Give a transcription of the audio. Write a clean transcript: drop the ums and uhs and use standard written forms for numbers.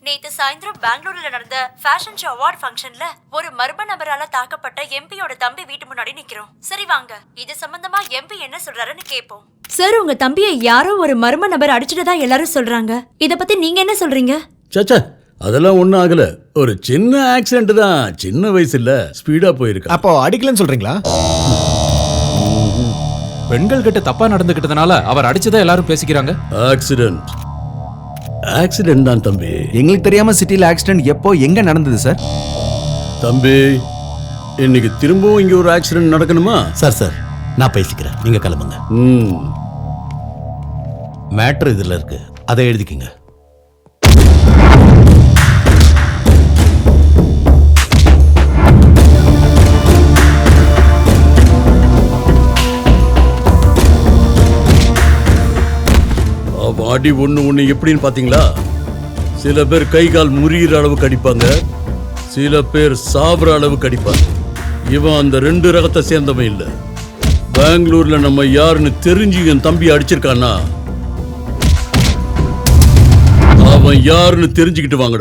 நேத்து சாயந்தரம் பெங்களூர்ல நடந்த ஃபேஷன் ஷோ அவார்ட் ஃபங்க்ஷன்ல ஒரு மர்ம நபரால தாக்கப்பட்ட எம்பியோட தம்பி வீட்டு முன்னாடி நிக்கிறோம். சரி வாங்க, இது சம்பந்தமா எம்பி என்ன சொல்றாருன்னு கேப்போம். சார், உங்க தம்பியை யாரோ ஒரு மர்ம நபர் அடிச்சுட்டதா எல்லாரும் சொல்றாங்க. இத பத்தி நீங்க என்ன சொல்றீங்க? சச்சா, அதெல்லாம் ஒண்ணும் ஆகல. ஒரு சின்ன ஆக்சிடென்ட் தான். சின்ன வயசு இல்ல, ஸ்பீடா போயிருக்கு. அப்போ அடிக்கலன்னு சொல்றீங்களா? பெண்கள் கிட்ட தப்பா நடந்துகிட்டதுனால அவர் அடிச்சதா எல்லாரும் பேசிக்கிறாங்க. ஆக்சிடென்ட் தான் தம்பி. எங்களுக்கு தெரியாம சிட்டில ஆக்சிடென்ட் எப்போ எங்க நடந்தது சார்? தம்பி, இன்னைக்கு திரும்பவும் இங்க ஒரு ஆக்சிடென்ட் நடக்கணுமா? சார் நான் பேசிக்கிறேன், நீங்க கிளம்புங்க. மேட்ரு இதுல இருக்கு, அதை எழுதிக்கிங்க. அடி ஒண்ணு எப்படின்னு பாத்தீங்களா? சில பேர் கை கால் முறிகிற அளவுக்கு அடிப்பாங்க, சில பேர் சாப்பிட்ற அளவுக்கு அடிப்பாங்க. இவன் அந்த 2 ரகத்தை சேர்ந்தவன் இல்ல. பெங்களூர்ல நம்ம யாருன்னு தெரிஞ்சு என் தம்பி அடிச்சிருக்கானா, அவன் யாருன்னு தெரிஞ்சுக்கிட்டு வாங்க.